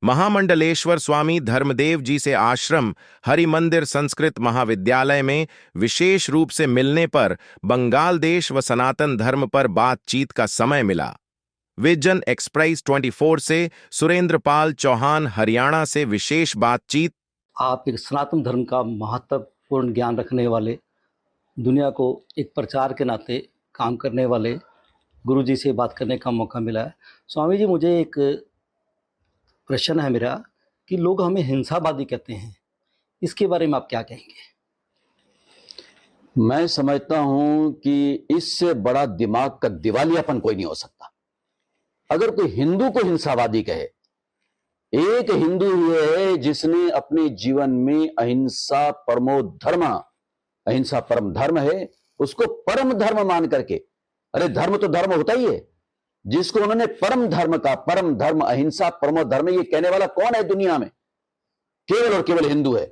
महामंडलेश्वर स्वामी धर्मदेव जी से आश्रम हरिमंदिर संस्कृत महाविद्यालय में विशेष रूप से मिलने पर बंगाल देश व सनातन धर्म पर बातचीत का समय मिला। विजन एक्सप्रेस 24 से सुरेंद्र पाल चौहान हरियाणा से विशेष बातचीत। आप एक सनातन धर्म का महत्वपूर्ण ज्ञान रखने वाले, दुनिया को एक प्रचार के नाते काम करने वाले गुरु जी से बात करने का मौका मिला है। स्वामी जी, मुझे एक प्रश्न है मेरा कि लोग हमें हिंसावादी कहते हैं, इसके बारे में आप क्या कहेंगे? मैं समझता हूं कि इससे बड़ा दिमाग का दिवालियापन कोई नहीं हो सकता। अगर कोई हिंदू को हिंसावादी कहे, एक हिंदू हुए है जिसने अपने जीवन में अहिंसा परमो धर्म, अहिंसा परम धर्म है, उसको परम धर्म मान करके, अरे धर्म तो धर्म होता ही है, जिसको उन्होंने परम धर्म का, परम धर्म अहिंसा परमो धर्म, ये कहने वाला कौन है दुनिया में? केवल और केवल हिंदू है।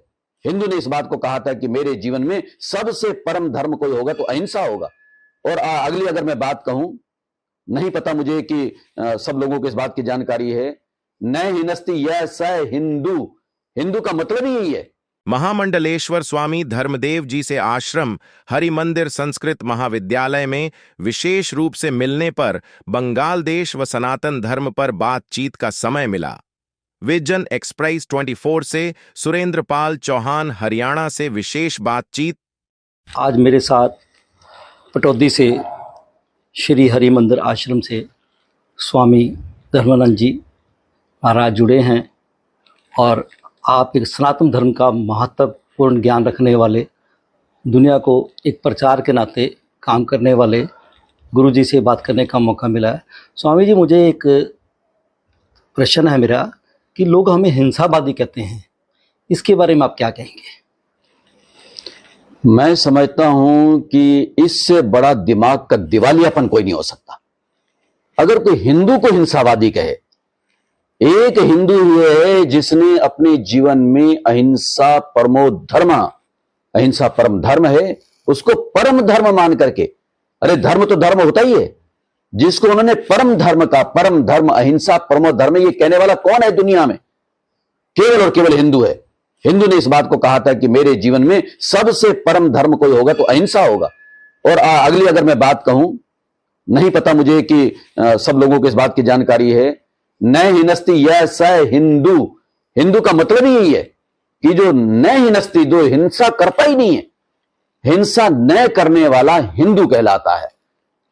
हिंदू ने इस बात को कहा था कि मेरे जीवन में सबसे परम धर्म कोई होगा तो अहिंसा होगा। और अगली अगर मैं बात कहूं, नहीं पता मुझे कि सब लोगों को इस बात की जानकारी है, न हिनस्ति यह स हिंदू, हिंदू का मतलब ही यही है। महामंडलेश्वर स्वामी धर्मदेव जी से आश्रम हरिमंदिर संस्कृत महाविद्यालय में विशेष रूप से मिलने पर बंगाल देश व सनातन धर्म पर बातचीत का समय मिला। विजन एक्सप्रेस 24 से सुरेंद्र पाल चौहान हरियाणा से विशेष बातचीत। आज मेरे साथ पटौदी से श्री हरिमंदिर आश्रम से स्वामी धर्मानंद जी महाराज जुड़े हैं और आप एक सनातन धर्म का महत्वपूर्ण ज्ञान रखने वाले, दुनिया को एक प्रचार के नाते काम करने वाले गुरु जी से बात करने का मौका मिला है। स्वामी जी, मुझे एक प्रश्न है मेरा कि लोग हमें हिंसावादी कहते हैं, इसके बारे में आप क्या कहेंगे? मैं समझता हूं कि इससे बड़ा दिमाग का दिवालियापन कोई नहीं हो सकता। अगर कोई हिंदू को हिंसावादी कहे, एक हिंदू हुए है जिसने अपने जीवन में अहिंसा परमो धर्म, अहिंसा परम धर्म है, उसको परम धर्म मान करके, अरे धर्म तो धर्म होता ही है, जिसको उन्होंने परम धर्म का, परम धर्म अहिंसा परमो धर्म, ये कहने वाला कौन है दुनिया में? केवल और केवल हिंदू है। हिंदू ने इस बात को कहा था कि मेरे जीवन में सबसे परम धर्म कोई होगा तो अहिंसा होगा। और अगली अगर मैं बात कहूं, नहीं पता मुझे कि सब लोगों को इस बात की जानकारी है, न हिनस्ति यह स हिंदू, हिंदू का मतलब ही यही है कि जो न हिनस्ति, जो हिंसा करता ही नहीं है, हिंसा न करने वाला हिंदू कहलाता है।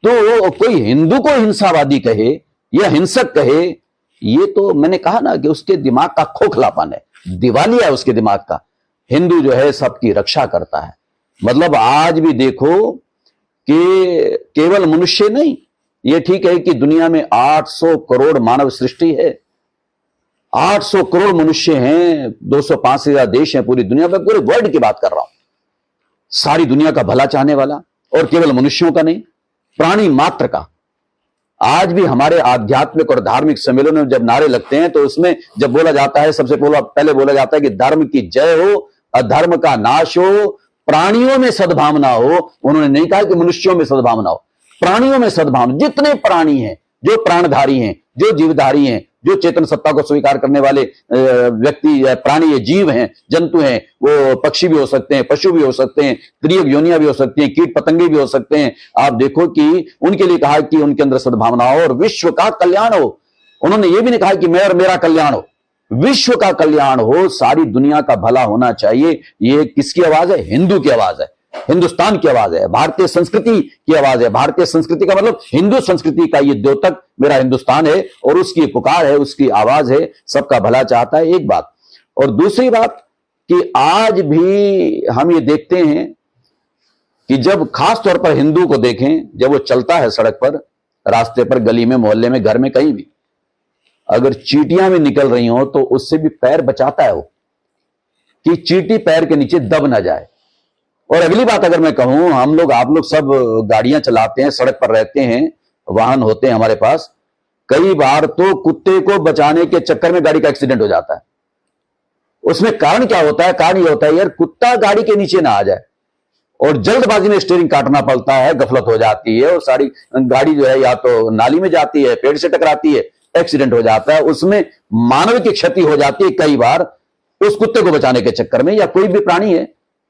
तो कोई हिंदू को हिंसावादी कहे या हिंसक कहे, ये तो मैंने कहा ना कि उसके दिमाग का खोखलापन है, दिवालिया है उसके दिमाग का। हिंदू जो है सबकी रक्षा करता है। मतलब आज भी देखो कि केवल मनुष्य नहीं, ये ठीक है कि दुनिया में 800 करोड़ मानव सृष्टि है, 800 करोड़ मनुष्य हैं, 205 से ज्यादा देश हैं पूरी दुनिया में, पूरे वर्ल्ड की बात कर रहा हूं, सारी दुनिया का भला चाहने वाला, और केवल मनुष्यों का नहीं, प्राणी मात्र का। आज भी हमारे आध्यात्मिक और धार्मिक सम्मेलनों में जब नारे लगते हैं तो उसमें जब बोला जाता है, सबसे पहले बोला जाता है कि धर्म की जय हो, अधर्म का नाश हो, प्राणियों में सद्भावना हो। उन्होंने नहीं कहा कि मनुष्यों में सद्भावना हो, प्राणियों में सद्भावना। जितने प्राणी हैं, जो प्राणधारी हैं, जो जीवधारी हैं, जो चेतन सत्ता को स्वीकार करने वाले व्यक्ति, प्राणी, जीव हैं, जंतु हैं, वो पक्षी भी हो सकते हैं, पशु भी हो सकते हैं, त्रियुग योनियां भी हो सकती हैं, कीट पतंगे भी हो सकते हैं। आप देखो कि उनके लिए कहा कि उनके अंदर सद्भावना हो और विश्व का कल्याण हो। उन्होंने ये भी नहीं कहा कि मैं और मेरा कल्याण हो, विश्व का कल्याण हो, सारी दुनिया का भला होना चाहिए। ये किसकी आवाज है? हिंदू की आवाज है, हिंदुस्तान की आवाज है, भारतीय संस्कृति की आवाज है। भारतीय संस्कृति का मतलब हिंदू संस्कृति का ये द्योतक मेरा हिंदुस्तान है और उसकी पुकार है, उसकी आवाज है, सबका भला चाहता है। एक बात। और दूसरी बात कि आज भी हम ये देखते हैं कि जब खास तौर पर हिंदू को देखें, जब वो चलता है सड़क पर, रास्ते पर, गली में, मोहल्ले में, घर में, कहीं भी, अगर चींटियां भी निकल रही हो तो उससे भी पैर बचाता है वो, कि चींटी पैर के नीचे दब ना जाए। और अगली बात अगर मैं कहूं, हम लोग, आप लोग सब गाड़ियां चलाते हैं, सड़क पर रहते हैं, वाहन होते हैं हमारे पास, कई बार तो कुत्ते को बचाने के चक्कर में गाड़ी का एक्सीडेंट हो जाता है। उसमें कारण क्या होता है? कारण यह होता है यार, कुत्ता गाड़ी के नीचे ना आ जाए, और जल्दबाजी में स्टीयरिंग काटना पड़ता है, गफलत हो जाती है और सारी गाड़ी जो है या तो नाली में जाती है, पेड़ से टकराती है, एक्सीडेंट हो जाता है। उसमें मानव की क्षति हो जाती है कई बार उस कुत्ते को बचाने के चक्कर में, या कोई भी प्राणी है,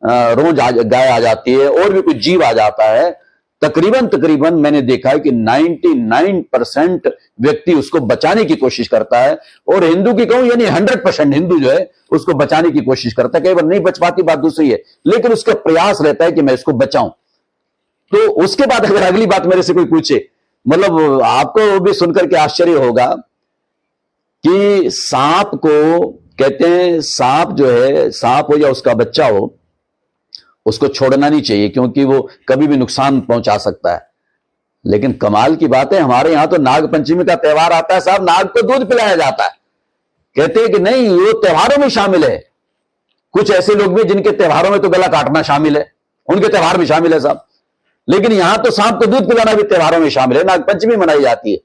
रोज गाय आ जाती है और भी कुछ जीव आ जाता है, तकरीबन मैंने देखा है कि 99% व्यक्ति उसको बचाने की कोशिश करता है, और हिंदू की कहूं यानी 100% हिंदू जो है उसको बचाने की कोशिश करता है। कई बार नहीं बच पाती, बात दूसरी है, लेकिन उसका प्रयास रहता है कि मैं इसको बचाऊं। तो उसके बाद अगर अगली बात मेरे से कोई पूछे, मतलब आपको भी सुनकर के आश्चर्य होगा कि सांप को कहते हैं, सांप जो है, सांप हो या उसका बच्चा हो, उसको छोड़ना नहीं चाहिए क्योंकि वो कभी भी नुकसान पहुंचा सकता है। लेकिन कमाल की बात है, हमारे यहां तो नाग पंचमी का त्योहार आता है साहब, नाग को दूध पिलाया जाता है। कहते हैं कि नहीं, ये त्योहारों में शामिल है। कुछ ऐसे लोग भी जिनके त्योहारों में तो गला काटना शामिल है, उनके त्योहार भी शामिल है साहब, लेकिन यहां तो सांप को दूध पिलाना भी त्योहारों में शामिल है, नाग पंचमी मनाई जाती है।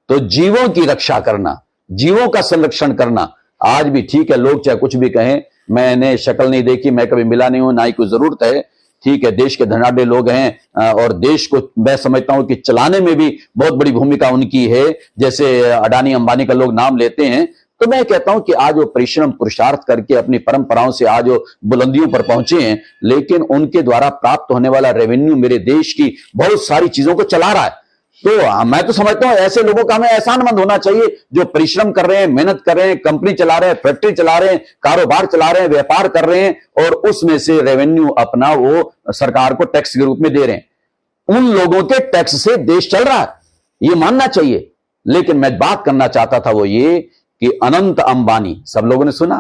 तो जीवों की रक्षा करना, जीवों का संरक्षण करना आज भी ठीक है। लोग चाहे कुछ भी कहें, मैंने शक्ल नहीं देखी, मैं कभी मिला नहीं हूं, ना ही कोई जरूरत है, ठीक है, देश के धनाढ्य लोग हैं और देश को मैं समझता हूं कि चलाने में भी बहुत बड़ी भूमिका उनकी है, जैसे अडानी अंबानी का लोग नाम लेते हैं। तो मैं कहता हूं कि आज वो परिश्रम पुरुषार्थ करके अपनी परंपराओं से आज वो बुलंदियों पर पहुंचे हैं, लेकिन उनके द्वारा प्राप्त होने वाला रेवेन्यू मेरे देश की बहुत सारी चीजों को चला रहा है। तो मैं तो समझता हूं ऐसे लोगों का हमें एहसानमंद होना चाहिए जो परिश्रम कर रहे हैं, मेहनत कर रहे हैं, कंपनी चला रहे हैं, फैक्ट्री चला रहे हैं, कारोबार चला रहे हैं, व्यापार कर रहे हैं, और उसमें से रेवेन्यू अपना वो सरकार को टैक्स के रूप में दे रहे हैं। उन लोगों के टैक्स से देश चल रहा है, ये मानना चाहिए। लेकिन मैं बात करना चाहता था वो ये कि अनंत अंबानी, सब लोगों ने सुना,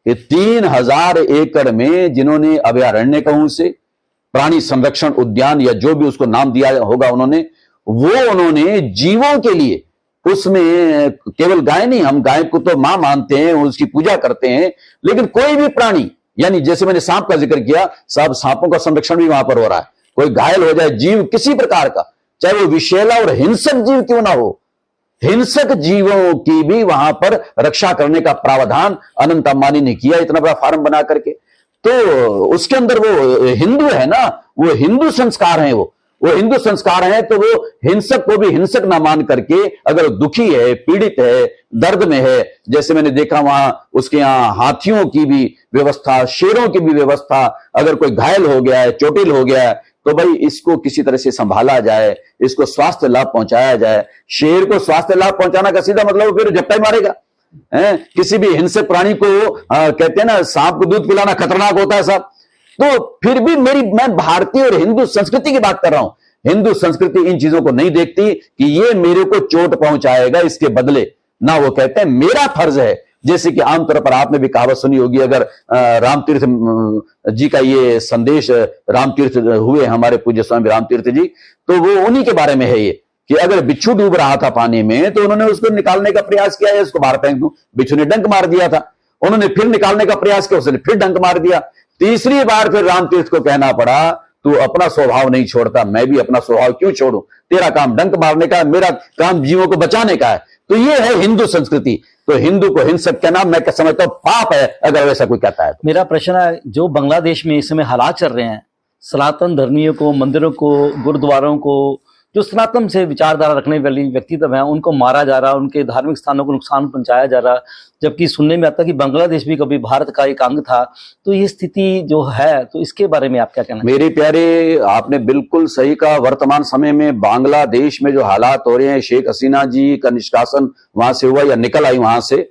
कि 3000 एकड़ में जिन्होंने अभयारण्य कहूं से प्राणी संरक्षण उद्यान या जो भी उसको नाम दिया होगा उन्होंने जीवों के लिए, उसमें केवल गाय नहीं, हम गाय को तो मां मानते हैं, उसकी पूजा करते हैं, लेकिन कोई भी प्राणी, यानी जैसे मैंने सांप का जिक्र किया, सब सांपों का संरक्षण भी वहां पर हो रहा है। कोई घायल हो जाए जीव किसी प्रकार का, चाहे वो विषैला और हिंसक जीव क्यों ना हो, हिंसक जीवों की भी वहां पर रक्षा करने का प्रावधान अनंत अंबानी ने किया, इतना बड़ा फार्म बना करके। तो उसके अंदर वो हिंदू है ना, वो हिंदू संस्कार है, वो हिंदू संस्कार है। तो वो हिंसक को भी हिंसक ना मान करके, अगर दुखी है, पीड़ित है, दर्द में है, जैसे मैंने देखा वहां उसके यहां हाथियों की भी व्यवस्था, शेरों की भी व्यवस्था, अगर कोई घायल हो गया है, चोटिल हो गया है, तो भाई इसको किसी तरह से संभाला जाए, इसको स्वास्थ्य लाभ पहुंचाया जाए। शेर को स्वास्थ्य लाभ पहुंचाना का सीधा मतलब फिर झपटा ही मारेगा। किसी भी हिंसक प्राणी को कहते हैं ना, सांप को दूध पिलाना खतरनाक होता है साहब। तो फिर भी मैं भारतीय और हिंदू संस्कृति की बात कर रहा हूं। हिंदू संस्कृति इन चीजों को नहीं देखती कि ये मेरे को चोट पहुंचाएगा, इसके बदले ना, वो कहते हैं मेरा फर्ज है। जैसे कि आमतौर पर आपने भी कहावत सुनी होगी, अगर रामतीर्थ जी का ये संदेश, रामतीर्थ हुए हमारे पूज्य स्वामी रामतीर्थ जी, तो वो उन्हीं के बारे में है ये, कि अगर बिच्छू डूब रहा था पानी में तो उन्होंने उसको निकालने का प्रयास किया, इसको बाहर फेंक दूं, बिच्छू ने डंक मार दिया था, उन्होंने फिर निकालने का प्रयास किया, उसने फिर डंक मार दिया। तीसरी बार फिर रामतीर्थ को कहना पड़ा, तू अपना स्वभाव नहीं छोड़ता, मैं भी अपना स्वभाव क्यों छोड़ूं, तेरा काम डंक मारने का है, मेरा काम जीवों को बचाने का है। तो ये है हिंदू संस्कृति। तो हिंदू को हिंसक कहना मैं समझता हूं पाप है, अगर वैसा कोई कहता है तो। मेरा प्रश्न है, जो बांग्लादेश में इस समय हालात चल रहे हैं, सनातन धर्मियों को, मंदिरों को, गुरुद्वारों को, जो सनातन से विचारधारा रखने वाली व्यक्तित्व हैं, उनको मारा जा रहा, उनके धार्मिक स्थानों को नुकसान पहुंचाया जा रहा, जबकि सुनने में आता कि बांग्लादेश भी कभी भारत का एक अंग था। तो ये स्थिति जो है, तो इसके बारे में आप क्या कहना? मेरे प्यारे, आपने बिल्कुल सही कहा। वर्तमान समय में बांग्लादेश में जो हालात हो रहे हैं, शेख हसीना जी का निष्कासन वहां से हुआ या निकल आई वहां से,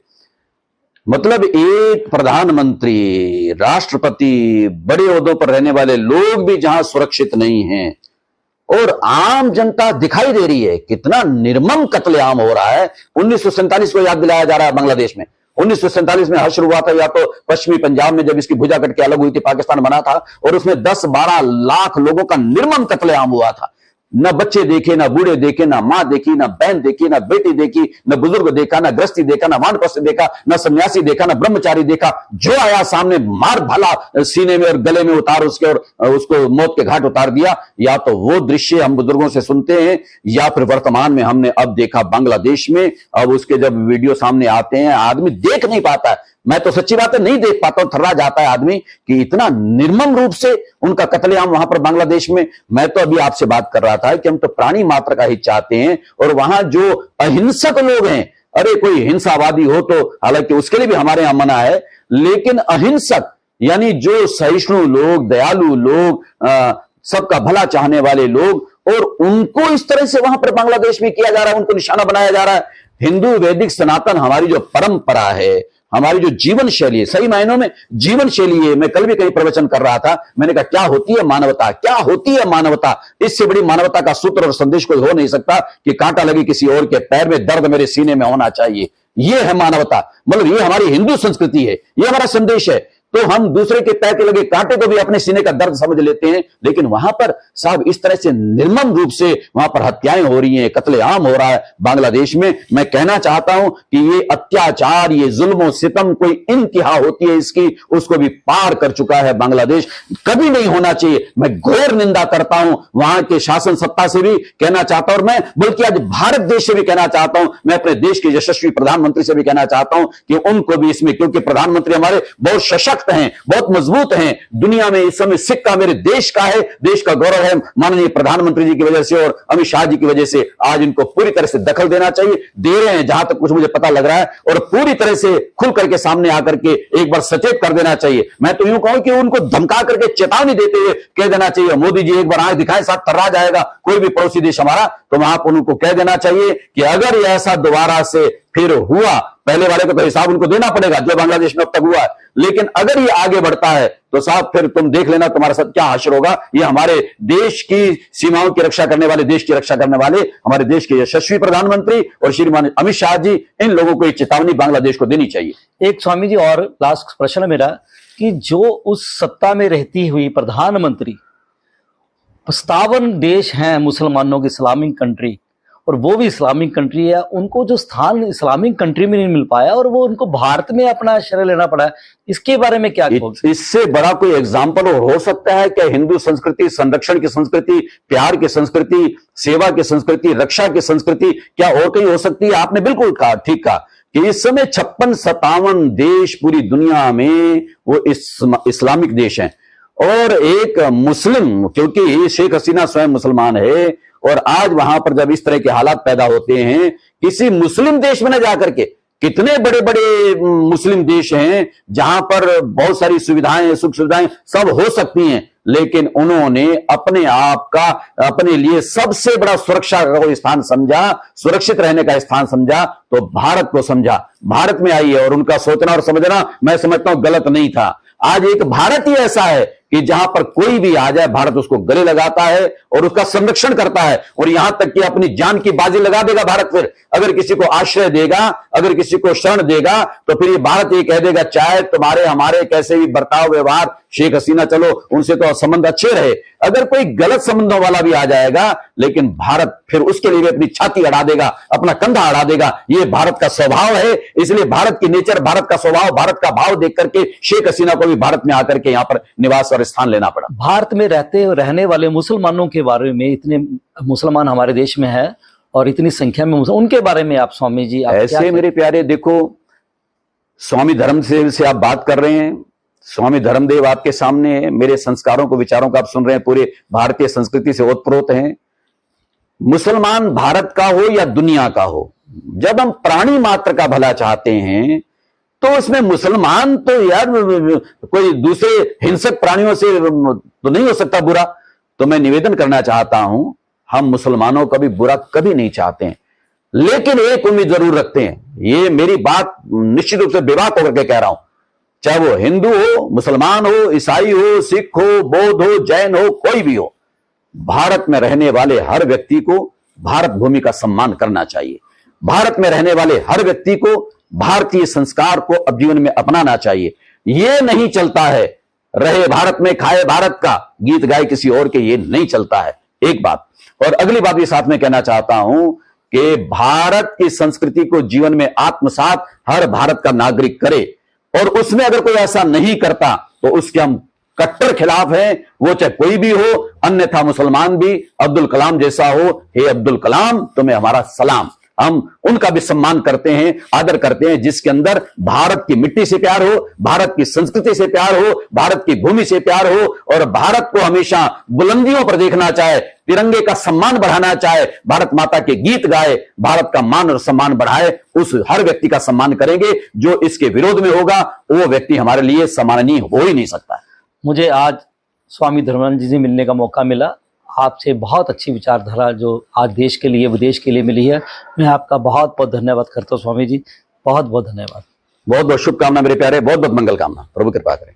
मतलब एक प्रधानमंत्री, राष्ट्रपति, बड़े ओहदों पर रहने वाले लोग भी जहां सुरक्षित नहीं हैं, और आम जनता दिखाई दे रही है, कितना निर्मम कत्लेआम हो रहा है। 1947 को याद दिलाया जा रहा है बांग्लादेश में। 1947 में हश्र हुआ था, या तो पश्चिमी पंजाब में जब इसकी भुजा कट के अलग हुई थी, पाकिस्तान बना था, और उसमें 10-12 लाख लोगों का निर्मम कत्लेआम हुआ था। न बच्चे देखे, ना बूढ़े देखे, ना मां देखी, ना बहन देखी, ना बेटी देखी, न बुजुर्ग देखा, ना गृहस्थी देखा, ना वानप्रस्थ देखा, ना सन्यासी देखा, ना ब्रह्मचारी देखा। जो आया सामने मार भला सीने में और गले में उतार उसके, और उसको मौत के घाट उतार दिया। या तो वो दृश्य हम बुजुर्गों से सुनते हैं, या फिर वर्तमान में हमने अब देखा बांग्लादेश में। अब उसके जब वीडियो सामने आते हैं, आदमी देख नहीं पाता है। मैं तो सच्ची बात है नहीं देख पाता हूं, थर्रा जाता है आदमी कि इतना निर्मम रूप से उनका कत्लेआम वहां पर बांग्लादेश में। मैं तो अभी आपसे बात कर रहा था कि हम तो प्राणी मात्र का ही चाहते हैं, और वहां जो अहिंसक लोग हैं, अरे कोई हिंसावादी हो तो हालांकि उसके लिए भी हमारे यहां मना है, लेकिन अहिंसक यानी जो सहिष्णु लोग, दयालु लोग, सबका भला चाहने वाले लोग, और उनको इस तरह से वहां पर बांग्लादेश में किया जा रहा है, उनको निशाना बनाया जा रहा है। हिंदू वैदिक सनातन हमारी जो परंपरा है, हमारी जो जीवन शैली है, सही मायनों में जीवन शैली है। मैं कल भी कहीं प्रवचन कर रहा था, मैंने कहा क्या होती है मानवता, क्या होती है मानवता। इससे बड़ी मानवता का सूत्र और संदेश कोई हो नहीं सकता कि कांटा लगे किसी और के पैर में, दर्द मेरे सीने में होना चाहिए। ये है मानवता, मतलब ये हमारी हिंदू संस्कृति है, ये हमारा संदेश है। तो हम दूसरे के पैर के लगे कांटे को भी अपने सीने का दर्द समझ लेते हैं, लेकिन वहां पर साहब इस तरह से निर्मम रूप से वहां पर हत्याएं हो रही हैं, कत्लेआम हो रहा है बांग्लादेश में। मैं कहना चाहता हूं कि ये अत्याचार, ये जुल्म सितम कोई इंतहा होती है इसकी, उसको भी पार कर चुका है बांग्लादेश। कभी नहीं होना चाहिए। मैं घोर निंदा करता हूं वहां के शासन सत्ता से भी कहना चाहता हूं, और मैं बल्कि आज भारत देश से भी कहना चाहता हूं, मैं अपने देश के यशस्वी प्रधानमंत्री से भी कहना चाहता हूं कि उनको भी इसमें, क्योंकि प्रधानमंत्री हमारे बहुत सशक्त हैं, बहुत मजबूत हैं, दुनिया में इस समय सिक्का मेरे देश का है, देश का गौरव है माननीय प्रधानमंत्री जी की वजह से और अमित शाह जी की वजह से। आज इनको पूरी तरह से दखल देना चाहिए, दे रहे हैं जहां तक कुछ मुझे पता लग रहा है, और पूरी तरह से खुल करके सामने आकर के एक बार सचेत कर देना चाहिए। मैं तो यूं कहूं कि उनको धमका करके चेतावनी देते हुए कह देना चाहिए, मोदी जी एक बार आंख दिखाएं, साथ तर्रा जाएगा कोई भी पड़ोसी देश हमारा, तो वहां पर उनको कह देना चाहिए कि अगर ऐसा दोबारा से फिर हुआ, पहले वाले को तो हिसाब उनको देना पड़ेगा जो बांग्लादेश में अब तक हुआ है, लेकिन अगर ये आगे बढ़ता है तो साहब फिर तुम देख लेना तुम्हारे साथ क्या हश्र होगा। ये हमारे देश की सीमाओं की रक्षा करने वाले, देश की रक्षा करने वाले हमारे देश के यशस्वी प्रधानमंत्री और श्रीमान अमित शाह जी, इन लोगों को ये चेतावनी बांग्लादेश को देनी चाहिए। एक स्वामी जी और लास्ट प्रश्न है मेरा कि जो उस सत्ता में रहती हुई प्रधानमंत्री 57 देश हैं मुसलमानों की इस्लामिक कंट्री, और वो भी इस्लामिक कंट्री है, उनको जो स्थान इस्लामिक कंट्री में नहीं मिल पाया और वो उनको भारत में अपना आश्रय लेना पड़ा, इसके बारे में क्या कहोगे? इससे बड़ा कोई एग्जाम्पल और हो सकता है क्या? हिंदू संस्कृति, संरक्षण की संस्कृति, प्यार की संस्कृति, सेवा की संस्कृति, रक्षा की संस्कृति क्या और कहीं हो सकती है? आपने बिल्कुल कहा, ठीक कहा कि इस समय 56-57 देश पूरी दुनिया में वो इस्लामिक देश हैं, और एक मुस्लिम, क्योंकि शेख हसीना स्वयं मुसलमान है, और आज वहां पर जब इस तरह के हालात पैदा होते हैं, किसी मुस्लिम देश में न जाकर के, कितने बड़े बड़े मुस्लिम देश हैं जहां पर बहुत सारी सुविधाएं, सुख सुविधाएं सब हो सकती हैं, लेकिन उन्होंने अपने आप का, अपने लिए सबसे बड़ा सुरक्षा का कोई स्थान समझा, सुरक्षित रहने का स्थान समझा, तो भारत को समझा, भारत में आई है, और उनका सोचना और समझना मैं समझता हूं गलत नहीं था। आज एक भारत ही ऐसा है कि जहां पर कोई भी आ जाए, भारत उसको गले लगाता है और उसका संरक्षण करता है, और यहां तक कि अपनी जान की बाजी लगा देगा भारत। फिर अगर किसी को आश्रय देगा, अगर किसी को शरण देगा, तो फिर ये भारत ये कह देगा चाहे तुम्हारे हमारे कैसे भी बर्ताव व्यवहार, शेख हसीना चलो उनसे तो संबंध अच्छे रहे, अगर कोई गलत संबंधों वाला भी आ जाएगा, लेकिन भारत फिर उसके लिए भी अपनी छाती अड़ा देगा, अपना कंधा अड़ा देगा। ये भारत का स्वभाव है, इसलिए भारत की नेचर, भारत का स्वभाव, भारत का भाव देख करके शेख हसीना को भी भारत में आकर के यहां पर निवास और स्थान लेना पड़ा। भारत में रहने वाले मुसलमानों के बारे में, इतने मुसलमान हमारे देश में है और इतनी संख्या में, उनके बारे में आप स्वामी जी ऐसे मेरे प्यारे, देखो स्वामी धर्मदेव से आप बात कर रहे हैं, स्वामी धर्मदेव आपके सामने है, मेरे संस्कारों को, विचारों को आप सुन रहे हैं, पूरे भारतीय संस्कृति से ओतप्रोत हैं। मुसलमान भारत का हो या दुनिया का हो, जब हम प्राणी मात्र का भला चाहते हैं तो उसमें मुसलमान तो यार कोई दूसरे हिंसक प्राणियों से तो नहीं हो सकता बुरा। तो मैं निवेदन करना चाहता हूं, हम मुसलमानों का भी बुरा कभी नहीं चाहते हैं, लेकिन एक उम्मीद जरूर रखते हैं। ये मेरी बात निश्चित रूप से बेबाक होकर के कह रहा हूं, चाहे वो हिंदू हो, मुसलमान हो, ईसाई हो, सिख हो, बौद्ध हो, जैन हो, कोई भी हो, भारत में रहने वाले हर व्यक्ति को भारत भूमि का सम्मान करना चाहिए। भारत में रहने वाले हर व्यक्ति को भारतीय संस्कार को अब जीवन में अपनाना चाहिए। यह नहीं चलता है रहे भारत में, खाए भारत का, गीत गाए किसी और के, ये नहीं चलता है। एक बात, और अगली बात भी साथ में कहना चाहता हूं कि भारत की संस्कृति को जीवन में आत्मसात हर भारत का नागरिक करे, और उसमें अगर कोई ऐसा नहीं करता तो उसके हम कट्टर खिलाफ हैं, वो चाहे कोई भी हो, अन्यथा मुसलमान भी, अब्दुल कलाम जैसा हो, हे अब्दुल कलाम तुम्हें हमारा सलाम। हम उनका भी सम्मान करते हैं, आदर करते हैं, जिसके अंदर भारत की मिट्टी से प्यार हो, भारत की संस्कृति से प्यार हो, भारत की भूमि से प्यार हो और भारत को हमेशा बुलंदियों पर देखना चाहे, तिरंगे का सम्मान बढ़ाना चाहे, भारत माता के गीत गाए, भारत का मान और सम्मान बढ़ाए, उस हर व्यक्ति का सम्मान करेंगे। जो इसके विरोध में होगा वो व्यक्ति हमारे लिए सम्माननीय हो ही नहीं सकता। मुझे आज स्वामी धर्मानंद जी से मिलने का मौका मिला। आपसे बहुत अच्छी विचारधारा जो आज देश के लिए विदेश के लिए मिली है, मैं आपका बहुत बहुत धन्यवाद करता हूँ स्वामी जी। बहुत बहुत धन्यवाद। बहुत बहुत शुभकामना मेरे प्यारे, बहुत बहुत मंगल कामना। प्रभु कृपा करें।